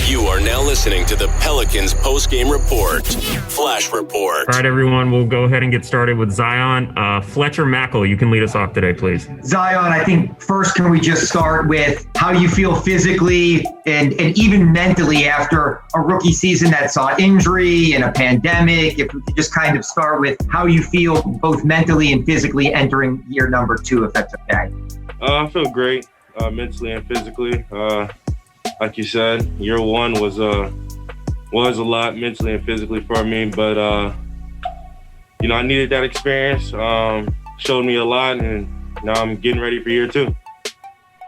You are now listening to the Pelicans post-game report. Flash report. All right, everyone, we'll go ahead and get started with Zion. Fletcher Mackel, you can lead us off today, please. Zion, I think first can we just start with how you feel physically and even mentally after a rookie season that saw injury and a pandemic? If we could just kind of start with how you feel both mentally and physically entering year number 2, if that's okay. I feel great mentally and physically. Like you said, year 1 was a lot mentally and physically for me, but I needed that experience. Showed me a lot, and now I'm getting ready for year 2.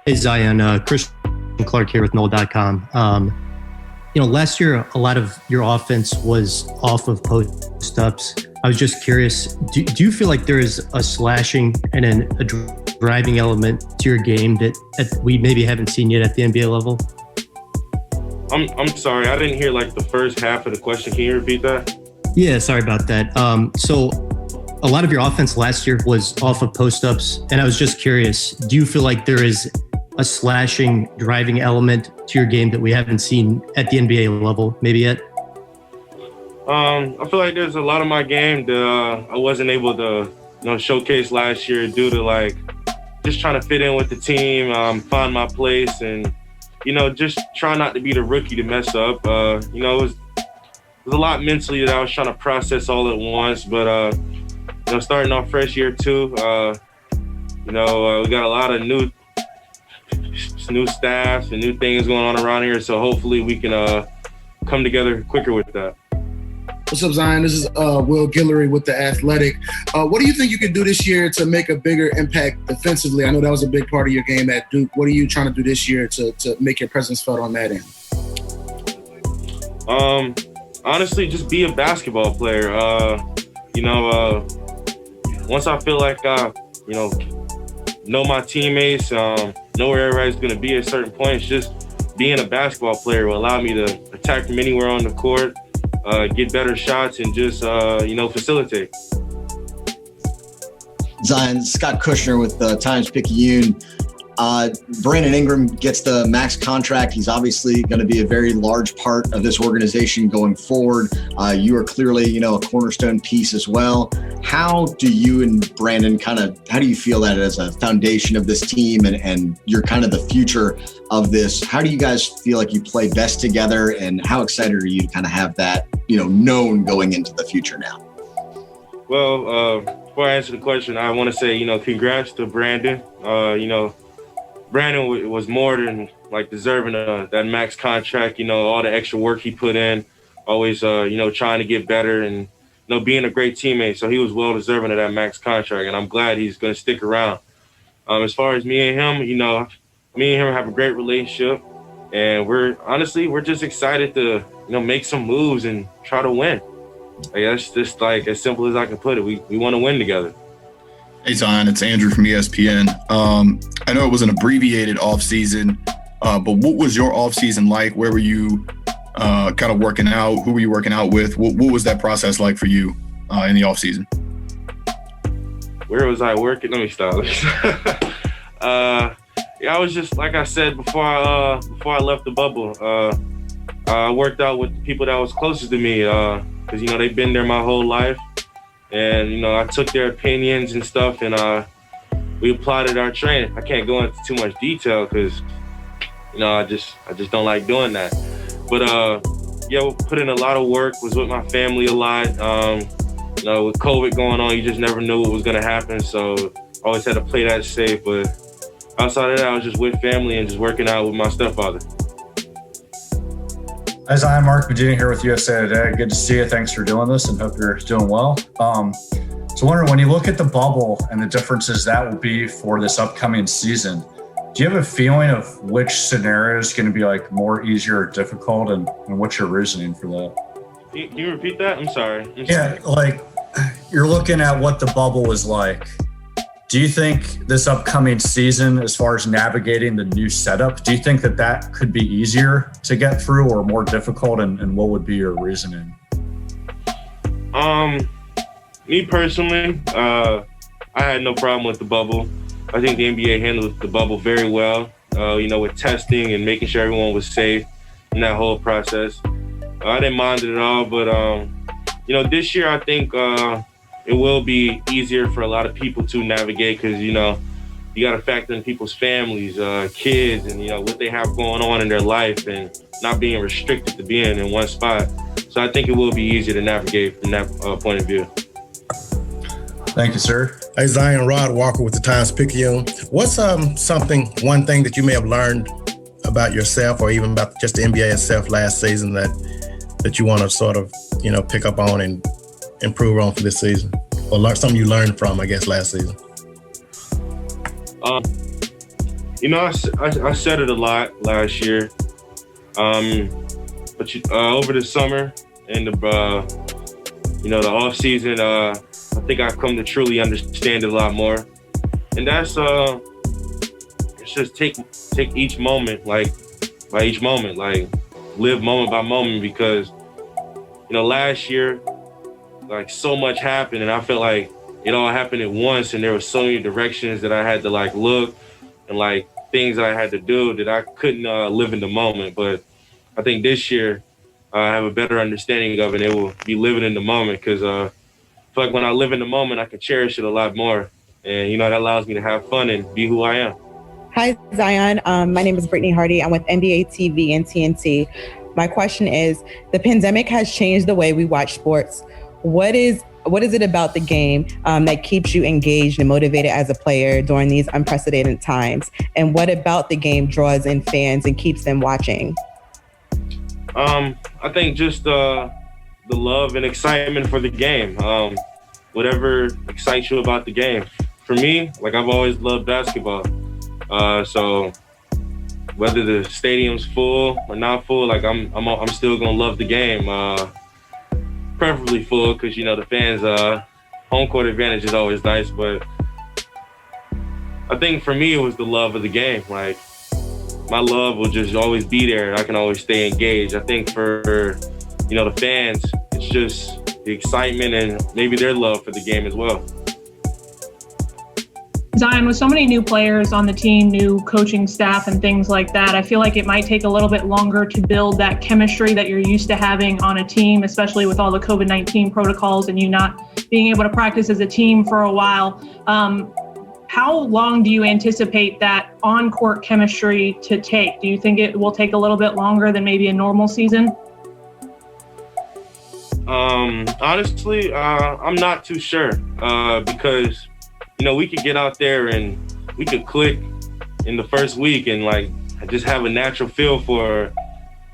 Hey Zion, Christian Clark here with Noel.com. Last year a lot of your offense was off of post-ups. I was just curious, do you feel like there is a slashing and a driving element to your game that we maybe haven't seen yet at the NBA level? I'm sorry, I didn't hear like the first half of the question. Can you repeat that? Yeah, sorry about that. So a lot of your offense last year was off of post-ups, and I was just curious, do you feel like there is a slashing, driving element to your game that we haven't seen at the NBA level maybe yet? I feel like there's a lot of my game that I wasn't able to showcase last year due to just trying to fit in with the team, find my place, and just try not to be the rookie to mess up. It was a lot mentally that I was trying to process all at once. But starting off fresh year 2, we got a lot of new staffs and new things going on around here. So hopefully we can come together quicker with that. What's up, Zion? This is Will Guillory with The Athletic. What do you think you can do this year to make a bigger impact defensively? I know that was a big part of your game at Duke. What are you trying to do this year to make your presence felt on that end? Honestly, just be a basketball player. Once I feel like know my teammates, know where everybody's going to be at certain points, just being a basketball player will allow me to attack from anywhere on the court, get better shots, and just, facilitate. Zion, Scott Kushner with the Times-Picayune. Brandon Ingram gets the max contract. He's obviously going to be a very large part of this organization going forward. You are clearly, a cornerstone piece as well. How do you and Brandon how do you feel that as a foundation of this team and you're kind of the future of this? How do you guys feel like you play best together, and how excited are you to kind of have that, known going into the future now? Well, before I answer the question, I want to say, congrats to Brandon. Brandon was more than deserving of that max contract. All the extra work he put in, always trying to get better and being a great teammate. So he was well deserving of that max contract, and I'm glad he's going to stick around. As far as me and him, me and him have a great relationship, and we're just excited to make some moves and try to win. That's just as simple as I can put it. We want to win together. Hey Zion, it's Andrew from ESPN. I know it was an abbreviated offseason, but what was your offseason like? Where were you kind of working out? Who were you working out with? What was that process like for you in the offseason? Where was I working? Let me stop. I was just, like I said before I left the bubble, I worked out with the people that was closest to me because, they've been there my whole life. And, I took their opinions and stuff, and we applied our training. I can't go into too much detail because, I just don't like doing that. But, we put in a lot of work, was with my family a lot. With COVID going on, you just never knew what was going to happen. So I always had to play that safe. But outside of that, I was just with family and just working out with my stepfather. As I'm Mark Virginia here with USA Today. Good to see you. Thanks for doing this and hope you're doing well. So wondering, when you look at the bubble and the differences that will be for this upcoming season, do you have a feeling of which scenario is going to be more easier or difficult, and what's your reasoning for that? Can you repeat that? I'm sorry. You're looking at what the bubble was like. Do you think this upcoming season, as far as navigating the new setup, do you think that could be easier to get through or more difficult, and what would be your reasoning? Me personally, I had no problem with the bubble. I think the NBA handled the bubble very well, with testing and making sure everyone was safe. in that whole process. I didn't mind it at all, but this year I think it will be easier for a lot of people to navigate because you got to factor in people's families, kids, and what they have going on in their life, and not being restricted to being in one spot. So I think it will be easier to navigate from that point of view. Thank you, sir. Hey, Zion, Rod Walker with the Times-Picayune. What's one thing that you may have learned about yourself or even about just the NBA itself last season that you want to sort of, pick up on and improve on for this season? Or something you learned from, I guess, last season? I said it a lot last year. But over the summer and the off season, I think I've come to truly understand it a lot more. And that's it's just take each moment by each moment, live moment by moment, because last year so much happened and I felt like it all happened at once, and there were so many directions that I had to look and things that I had to do that I couldn't live in the moment. But I think this year I have a better understanding of it. It will be living in the moment because I feel like when I live in the moment, I can cherish it a lot more. And, that allows me to have fun and be who I am. Hi, Zion. My name is Brittany Hardy. I'm with NBA TV and TNT. My question is, the pandemic has changed the way we watch sports. What is it about the game that keeps you engaged and motivated as a player during these unprecedented times? And what about the game draws in fans and keeps them watching? I think just the love and excitement for the game. Whatever excites you about the game. For me, I've always loved basketball. So whether the stadium's full or not full, I'm still gonna love the game. Preferably full because the fans' home court advantage is always nice. But I think for me it was the love of the game. My love will just always be there. I can always stay engaged. I think for the fans, it's just the excitement and maybe their love for the game as well. Zion, with so many new players on the team, new coaching staff and things like that, I feel like it might take a little bit longer to build that chemistry that you're used to having on a team, especially with all the COVID-19 protocols and you not being able to practice as a team for a while. How long do you anticipate that on-court chemistry to take? Do you think it will take a little bit longer than maybe a normal season? Honestly, I'm not too sure because we could get out there and we could click in the first week and just have a natural feel for,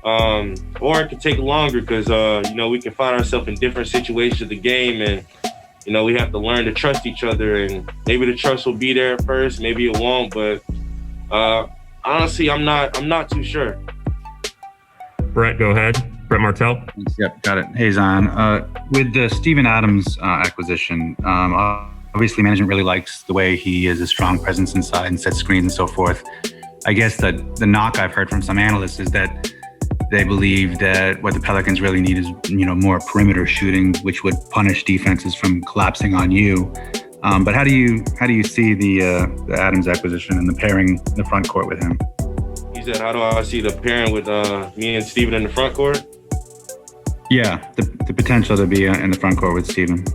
or it could take longer because we can find ourselves in different situations of the game, and we have to learn to trust each other, and maybe the trust will be there at first, maybe it won't, but honestly, I'm not too sure. Brett, go ahead. Brett Martell. Yep, got it. Hey, Zion. With the Steven Adams acquisition, obviously management really likes the way he is a strong presence inside and sets screens and so forth. I guess the knock I've heard from some analysts is that they believe that what the Pelicans really need is, more perimeter shooting, which would punish defenses from collapsing on you. But how do you see the Adams acquisition and the pairing in the front court with him? You said, how do I see the pairing with me and Steven in the front court? Yeah, the potential to be in the front court with Steven.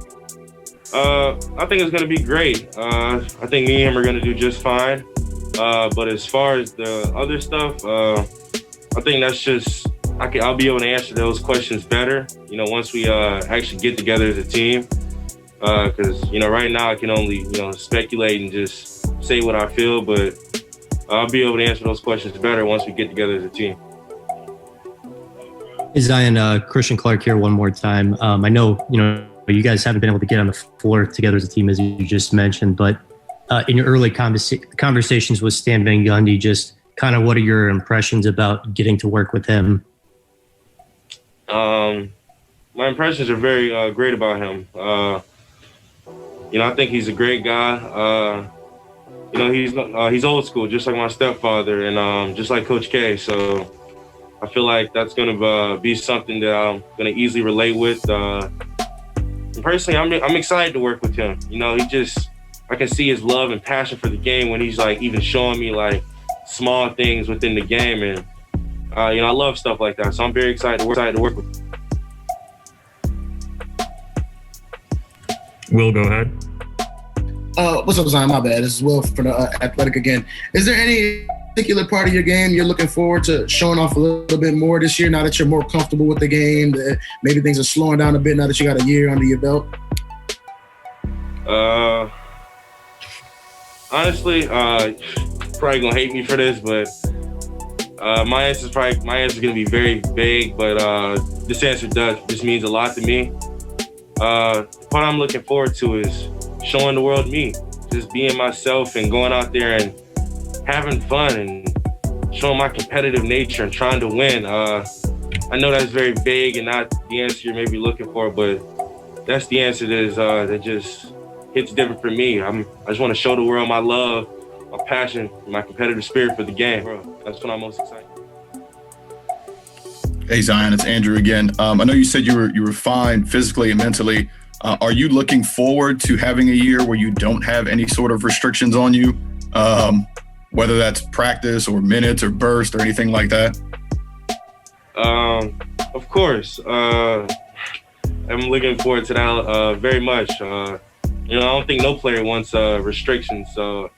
I think it's going to be great. I think me and him are going to do just fine. But as far as the other stuff, I think that's just I'll be able to answer those questions better, once we actually get together as a team. Because right now I can only speculate and just say what I feel, but I'll be able to answer those questions better once we get together as a team. Hey, Zion, Christian Clark here one more time. I know you guys haven't been able to get on the floor together as a team, as you just mentioned, but in your early conversations with Stan Van Gundy, just kind of what are your impressions about getting to work with him? My impressions are very great about him. I think he's a great guy. He's old school, just like my stepfather, and just like Coach K. So I feel like that's going to be something that I'm going to easily relate with. Personally, I'm excited to work with him. I can see his love and passion for the game when he's even showing me small things within the game, and I love stuff like that. So I'm very excited to work with. Will, go ahead. What's up, Zion? My bad. This is Will for the Athletic again. Is there any particular part of your game you're looking forward to showing off a little bit more this year now that you're more comfortable with the game? That maybe things are slowing down a bit now that you got a year under your belt? Honestly, probably gonna hate me for this, but my answer is gonna be very vague. But this answer just means a lot to me. What I'm looking forward to is showing the world me, just being myself and going out there and having fun and showing my competitive nature and trying to win. I know that's very vague and not the answer you're maybe looking for, but that's the answer that just hits different for me. I just want to show the world my love, my passion, my competitive spirit for the game. That's what I'm most excited. Hey Zion, it's Andrew again. I know you said you were fine physically and mentally. Are you looking forward to having a year where you don't have any sort of restrictions on you, whether that's practice or minutes or burst or anything like that? Of course. I'm looking forward to that very much. I don't think no player wants restrictions. So,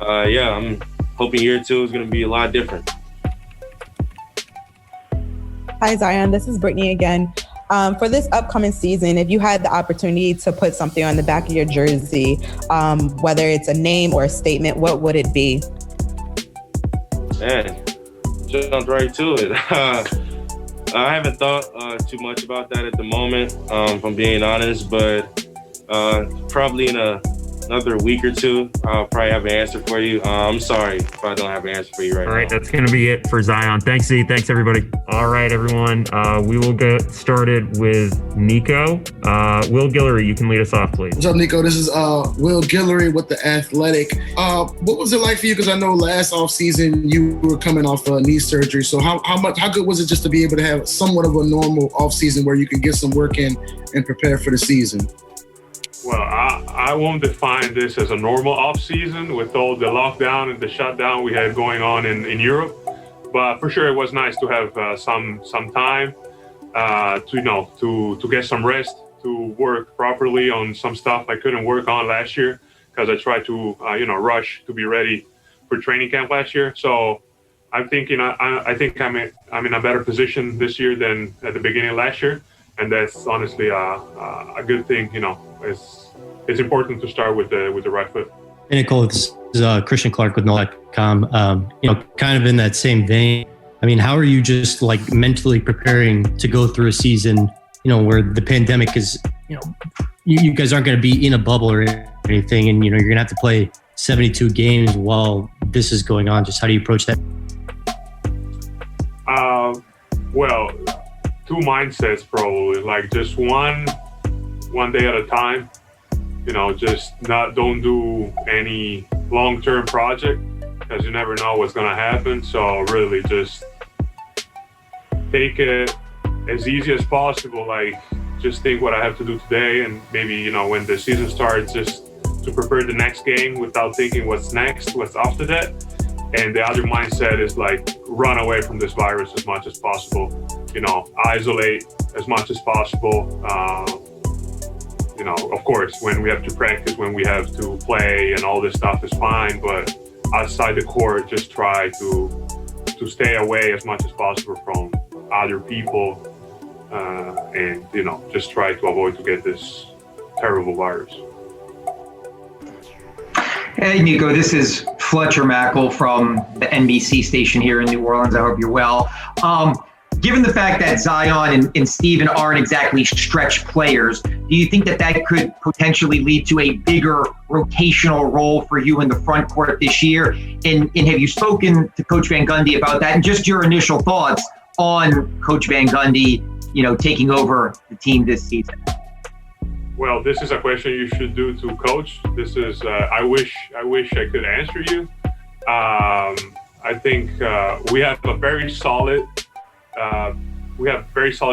I'm hoping year 2 is going to be a lot different. Hi, Zion. This is Brittany again. For this upcoming season, if you had the opportunity to put something on the back of your jersey, whether it's a name or a statement, what would it be? Man, jumped right to it. I haven't thought too much about that at the moment, if I'm being honest, but probably in another week or two, I'll probably have an answer for you. I'm sorry if I don't have an answer for you right now. All right, that's going to be it for Zion. Thanks, Z. Thanks, everybody. All right, everyone. We will get started with Nico. Will Guillory, you can lead us off, please. What's up, Nico? This is Will Guillory with The Athletic. What was it like for you? Because I know last offseason you were coming off knee surgery. So how good was it just to be able to have somewhat of a normal offseason where you can get some work in and prepare for the season? Well, I won't define this as a normal off-season with all the lockdown and the shutdown we had going on in Europe. But for sure, it was nice to have some time to get some rest, to work properly on some stuff I couldn't work on last year because I tried to rush to be ready for training camp last year. So I'm thinking I think I'm in a better position this year than at the beginning of last year, and that's honestly a good thing. It's important to start with the right foot. Hey, Nicole, this is Christian Clark with NOLA.com. Kind of in that same vein. I mean, how are you just like mentally preparing to go through a season, where the pandemic is, you guys aren't going to be in a bubble or anything, and you're going to have to play 72 games while this is going on. Just how do you approach that? Well, two mindsets probably. Like just one day at a time. Don't do any long-term project because you never know what's going to happen. So really just take it as easy as possible. Like just think what I have to do today. And maybe, when the season starts, just to prepare the next game without thinking what's next, what's after that. And the other mindset is like run away from this virus as much as possible, isolate as much as possible. Of course, when we have to practice, when we have to play and all this stuff is fine, but outside the court, just try to stay away as much as possible from other people and, just try to avoid to get this terrible virus. Hey, Nico, this is Fletcher Mackel from the NBC station here in New Orleans. I hope you're well. Given the fact that Zion and Steven aren't exactly stretch players, do you think that could potentially lead to a bigger rotational role for you in the front court this year? And have you spoken to Coach Van Gundy about that? And just your initial thoughts on Coach Van Gundy, taking over the team this season? Well, this is a question you should do to Coach. This is I wish I could answer you. I think we have very solid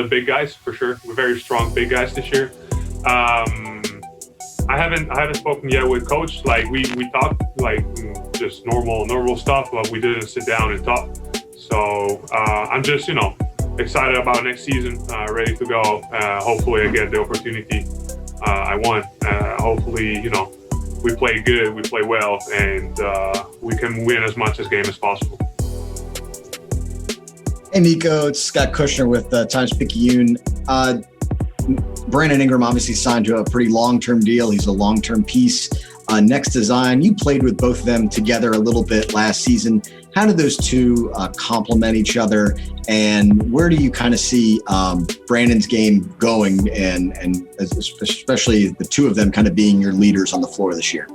big guys for sure. We're very strong big guys this year. I haven't spoken yet with Coach. Like we talked like just normal stuff, but we didn't sit down and talk. So I'm just, excited about next season, ready to go. Hopefully I get the opportunity I want. Hopefully, we play good, we play well, and we can win as much as game as possible. Hey, Nico, it's Scott Kushner with Times-Picayune. Brandon Ingram obviously signed to a pretty long-term deal. He's a long-term piece. Next to Zion, you played with both of them together a little bit last season. How do those two complement each other, and where do you kind of see Brandon's game going, and especially the two of them kind of being your leaders on the floor this year?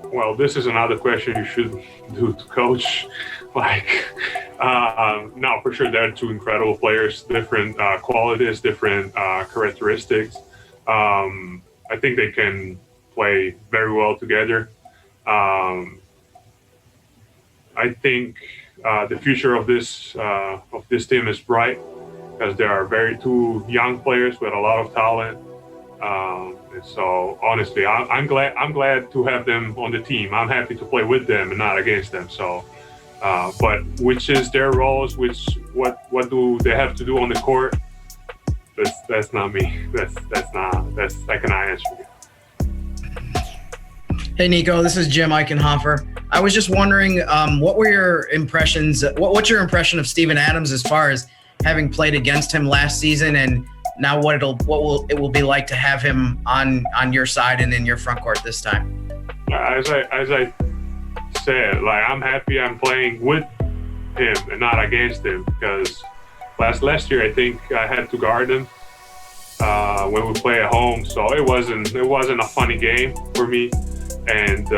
Well, this is another question you should do to coach. No, for sure, they're two incredible players, different qualities, different characteristics. I think they can play very well together. I think the future of this team is bright because there are two young players with a lot of talent. And so honestly, I'm glad to have them on the team. I'm happy to play with them and not against them. So, but which is their roles? What do they have to do on the court? That's not me. I cannot answer you. Hey, Nico, this is Jim Eichenhofer. I was just wondering, what were your impressions? What's your impression of Steven Adams as far as having played against him last season, and now what it will be like to have him on your side and in your front court this time? As I said, I'm happy I'm playing with him and not against him, because last year I think I had to guard him when we play at home, so it wasn't a funny game for me. And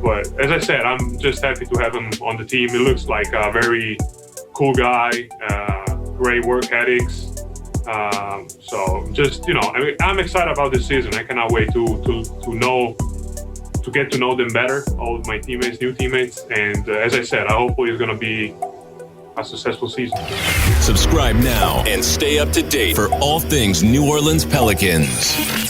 but as I said, I'm just happy to have him on the team. He looks like a very cool guy, great work ethics. So just I'm excited about this season. I cannot wait to get to know them better, all of my teammates, new teammates. And as I said, hopefully it's going to be a successful season. Subscribe now and stay up to date for all things New Orleans Pelicans.